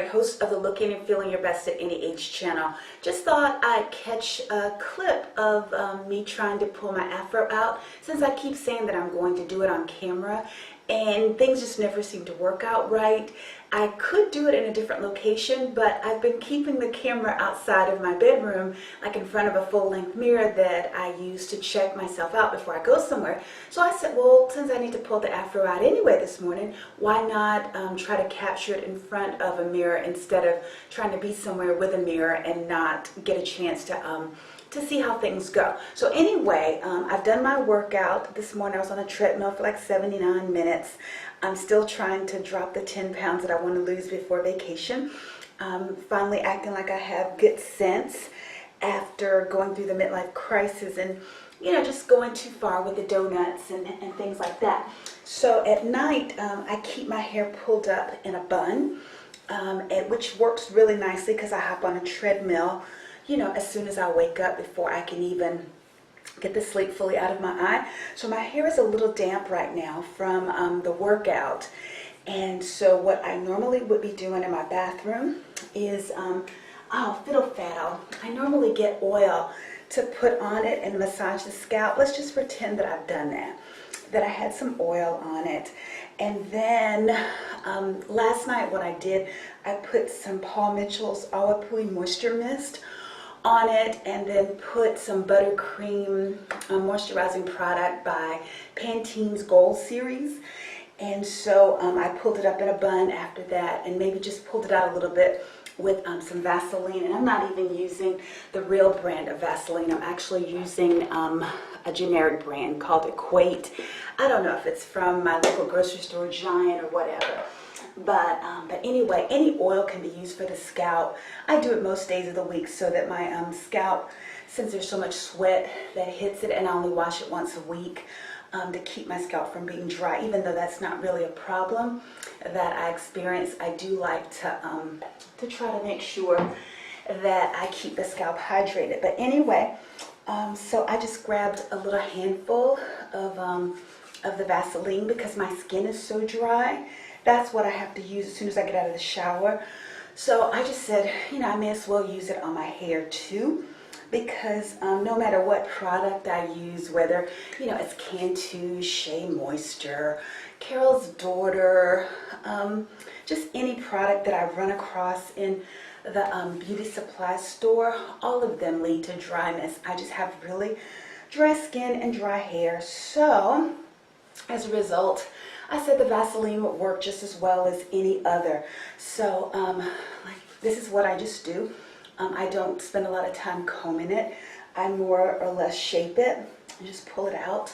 host of the Looking and Feeling Your Best at Any Age channel. Just thought I'd catch a clip of me trying to pull my afro out, since I keep saying that I'm going to do it on camera and things just never seem to work out right. I could do it in a different location, but I've been keeping the camera outside of my bedroom, like in front of a full-length mirror that I use to check myself out before I go somewhere. So I said, well, since I need to pull the afro out anyway this morning, why not try to capture it in front of a mirror instead of trying to be somewhere with a mirror and not get a chance to see how things go. So anyway, I've done my workout. This morning I was on a treadmill for like 79 minutes. I'm still trying to drop the 10 pounds that I want to lose before vacation. Finally acting like I have good sense after going through the midlife crisis and, you know, just going too far with the donuts and things like that. So at night, I keep my hair pulled up in a bun, which works really nicely because I hop on a treadmill, you know, as soon as I wake up before I can even get the sleep fully out of my eye. So my hair is a little damp right now from the workout. And so what I normally would be doing in my bathroom is, fiddle faddle. I normally get oil to put on it and massage the scalp. Let's just pretend that I've done that I had some oil on it. And then last night what I did, I put some Paul Mitchell's Awa Pui Moisture Mist on it, and then put some buttercream moisturizing product by Pantene's Gold Series. And so I pulled it up in a bun after that, and maybe just pulled it out a little bit with some Vaseline. And I'm not even using the real brand of Vaseline. I'm actually using a generic brand called Equate. I don't know if it's from my local grocery store, Giant, or whatever. But anyway, any oil can be used for the scalp. I do it most days of the week so that my scalp, since there's so much sweat that hits it, and I only wash it once a week to keep my scalp from being dry, even though that's not really a problem that I experience. I do like to try to make sure that I keep the scalp hydrated. But anyway, so I just grabbed a little handful of the Vaseline because my skin is so dry. That's what I have to use as soon as I get out of the shower. So I just said, you know, I may as well use it on my hair too, because no matter what product I use, whether, you know, it's Cantu, Shea Moisture, Carol's Daughter, just any product that I run across in the beauty supply store, all of them lead to dryness. I just have really dry skin and dry hair. So as a result, I said the Vaseline would work just as well as any other. So like, this is what I just do. I don't spend a lot of time combing it. I more or less shape it and just pull it out.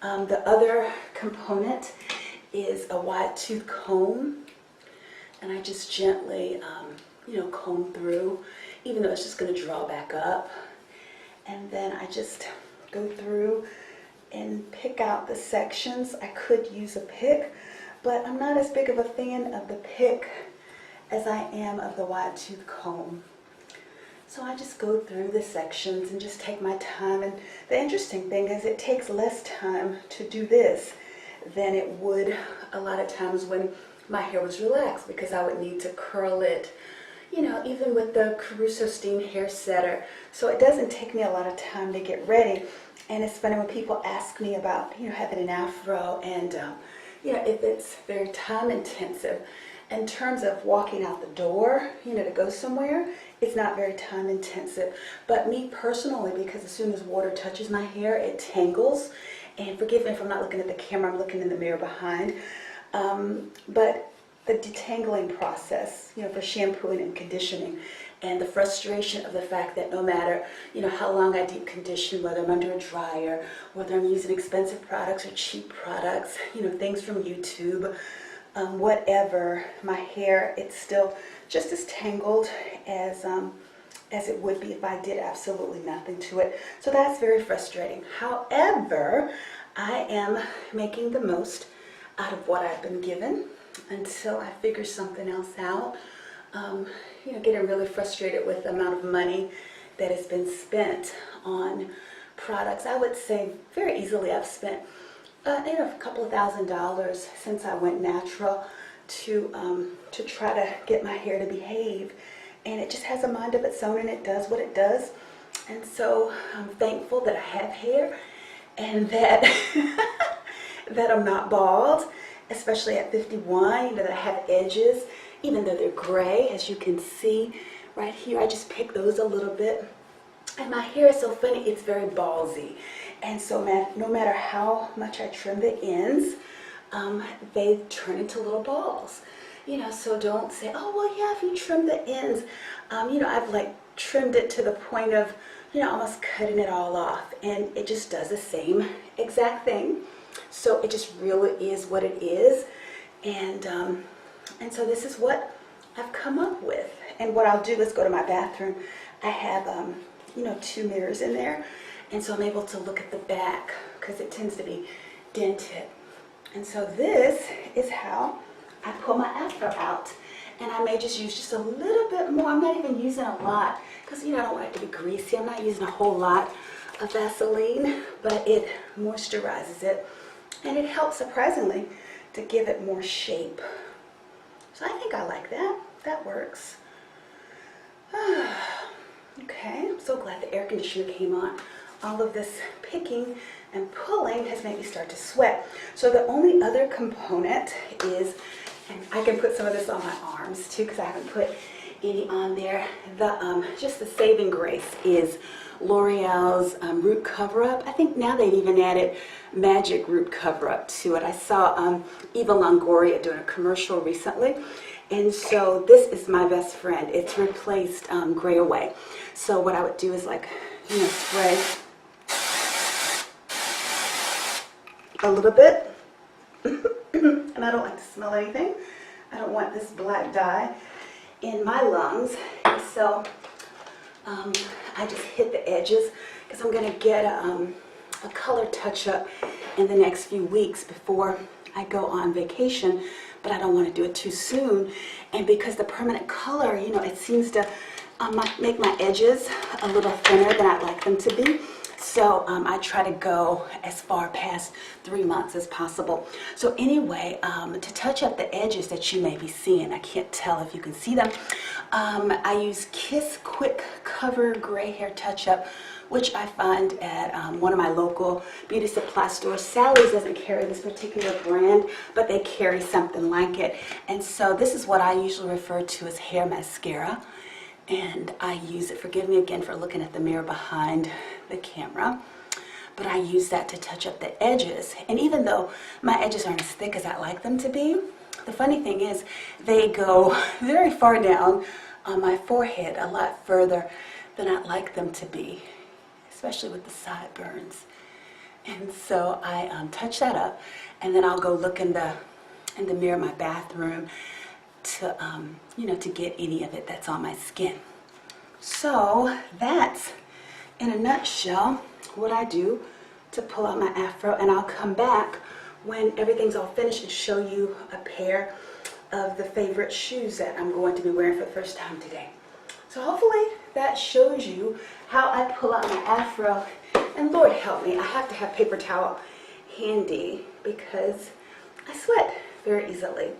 The other component is a wide tooth comb, and I just gently, you know, comb through, even though it's just going to draw back up. And then I just go through and pick out the sections. I could use a pick, but I'm not as big of a fan of the pick as I am of the wide tooth comb. So I just go through the sections and just take my time. And the interesting thing is it takes less time to do this than it would a lot of times when my hair was relaxed, because I would need to curl it, you know, even with the Caruso Steam Hair Setter. So it doesn't take me a lot of time to get ready. And it's funny when people ask me about, you know, having an afro and, you know, if it's very time intensive. In terms of walking out the door, you know, to go somewhere, it's not very time intensive. But me personally, because as soon as water touches my hair, it tangles. And forgive me if I'm not looking at the camera, I'm looking in the mirror behind. But the detangling process, you know, for shampooing and conditioning, and the frustration of the fact that no matter, you know, how long I deep condition, whether I'm under a dryer, whether I'm using expensive products or cheap products, you know, things from YouTube, whatever, my hair, it's still just as tangled as it would be if I did absolutely nothing to it. So that's very frustrating. However, I am making the most out of what I've been given until I figure something else out. You know, getting really frustrated with the amount of money that has been spent on products. I would say very easily I've spent you know, a couple of $1,000s since I went natural. to try to get my hair to behave. And it just has a mind of its own, and it does what it does. And so I'm thankful that I have hair, and that that I'm not bald, especially at 51, you know, that I have edges, even though they're gray, as you can see right here. I just picked those a little bit. And my hair is so funny, it's very ballsy. And so no matter how much I trim the ends, they turn into little balls. You know, so don't say, oh, well, yeah, if you trim the ends. You know, I've like trimmed it to the point of, you know, almost cutting it all off. And it just does the same exact thing. So it just really is what it is. And so this is what I've come up with. And what I'll do is go to my bathroom. I have, you know, 2 mirrors in there. And so I'm able to look at the back because it tends to be dented. And so this is how I pull my afro out. And I may just use just a little bit more. I'm not even using a lot because, you know, I don't want it to be greasy. I'm not using a whole lot of Vaseline, but it moisturizes it. And it helps, surprisingly, to give it more shape. So I think I like that. That works. Okay, I'm so glad the air conditioner came on. All of this picking and pulling has made me start to sweat. So the only other component is, and I can put some of this on my arms too because I haven't put any on there. Just the saving grace is L'Oreal's root cover-up. I think now they've even added magic root cover-up to it. I saw Eva Longoria doing a commercial recently. And so this is my best friend. It's replaced Gray Away. So what I would do is, like, you know, spray a little bit. And I don't like to smell anything. I don't want this black dye in my lungs. And so I just hit the edges because I'm going to get a color touch-up in the next few weeks before I go on vacation. But I don't want to do it too soon. And because the permanent color, you know, it seems to make my edges a little thinner than I'd like them to be. So I try to go as far past 3 months as possible. So anyway, to touch up the edges that you may be seeing, I can't tell if you can see them, I use Kiss Quick Cover Gray Hair Touch-Up, which I find at one of my local beauty supply stores. Sally's doesn't carry this particular brand, but they carry something like it. And so this is what I usually refer to as hair mascara. And I use it, forgive me again for looking at the mirror behind the camera, but I use that to touch up the edges. And even though my edges aren't as thick as I like them to be, the funny thing is they go very far down on my forehead, a lot further than I'd like them to be, especially with the sideburns. And so I touch that up, and then I'll go look in the mirror in my bathroom to you know, to get any of it that's on my skin. So that's, in a nutshell, what I do to pull out my afro, and I'll come back when everything's all finished and show you a pair of the favorite shoes that I'm going to be wearing for the first time today. So hopefully that shows you how I pull out my afro. And Lord help me, I have to have paper towel handy because I sweat very easily.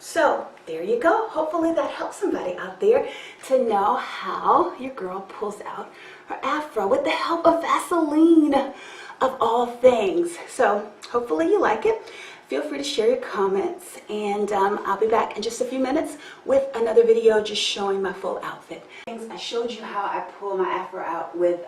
So there you go. Hopefully that helps somebody out there to know how your girl pulls out her afro with the help of Vaseline, of all things. So hopefully you like it. Feel free to share your comments, and I'll be back in just a few minutes with another video just showing my full outfit. I showed you how I pull my afro out with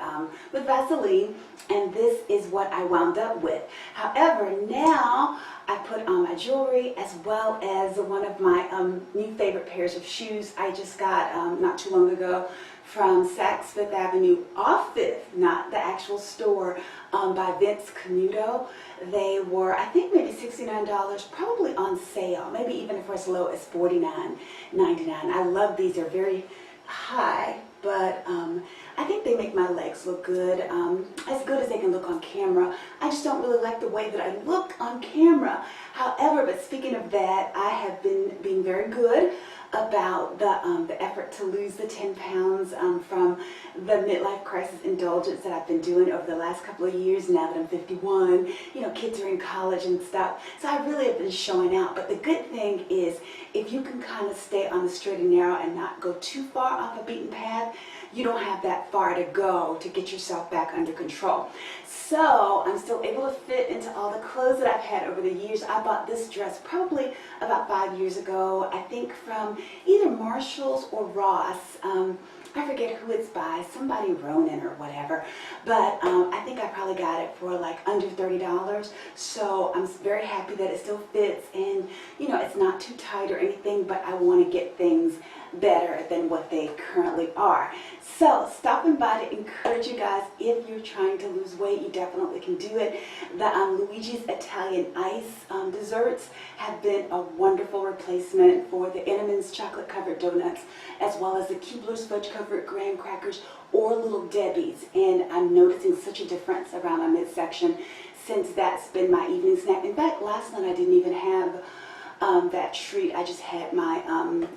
Vaseline, and this is what I wound up with. However, now I put on my jewelry as well as one of my new favorite pairs of shoes I just got not too long ago from Saks Fifth Avenue, off Fifth, not the actual store, by Vince Camuto. They were, I think, maybe $69, probably on sale, maybe even for as low as $49.99. I love these. They're very high, but I think they make my legs look good as they can look on camera. I just don't really like the way that I look on camera. However, but speaking of that, I have been being very good about the effort to lose the 10 pounds from the midlife crisis indulgence that I've been doing over the last couple of years now that I'm 51. You know, kids are in college and stuff. So I really have been showing out. But the good thing is if you can kind of stay on the straight and narrow and not go too far off a beaten path, you don't have that far to go to get yourself back under control. So I'm still able to fit into all the clothes that I've had over the years. I bought this dress probably about 5 years ago, I think from either Marshall's or Ross. I forget who it's by, somebody Ronan or whatever, but I think I probably got it for like under $30. So I'm very happy that it still fits, and you know, it's not too tight or anything, but I want to get things better than what they currently are. So stopping by to encourage you guys, if you're trying to lose weight, you definitely can do it. The Luigi's Italian Ice desserts have been a wonderful replacement for the Entenmann's chocolate covered donuts, as well as the Keebler's fudge covered graham crackers or Little Debbie's, and I'm noticing such a difference around my midsection since that's been my evening snack. In fact, last night I didn't even have that treat. I just had my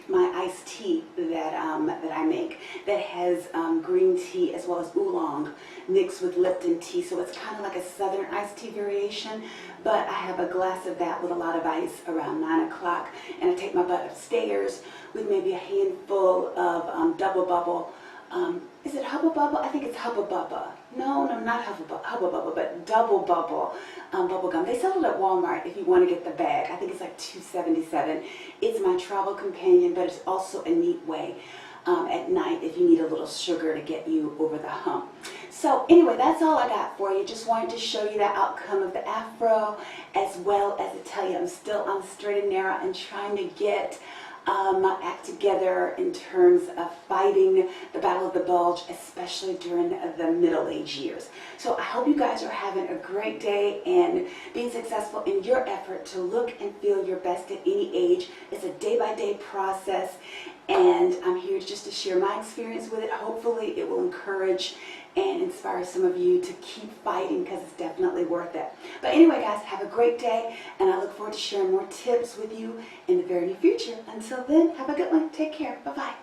my iced tea that I make that has green tea as well as oolong mixed with Lipton tea. So it's kind of like a southern iced tea variation, but I have a glass of that with a lot of ice around 9 o'clock, and I take my butt upstairs with maybe a handful of double bubble. Is it Hubba Bubba? I think it's Hubba Bubba. No, not Hubba Bubba, but Double Bubble bubble gum. They sell it at Walmart if you want to get the bag. I think it's like $2.77. It's my travel companion, but it's also a neat way at night if you need a little sugar to get you over the hump. So anyway, that's all I got for you. Just wanted to show you the outcome of the Afro, as well as to tell you I'm still on the straight and narrow and trying to get my act together in terms of fighting the battle of the bulge, especially during the middle-age years. So I hope you guys are having a great day and being successful in your effort to look and feel your best at any age. It's a day-by-day process, and I'm here just to share my experience with it. Hopefully it will encourage and inspire some of you to keep fighting, because it's definitely worth it. But anyway, guys, have a great day, and I look forward to sharing more tips with you in the very near future. Until then, have a good one. Take care. Bye-bye.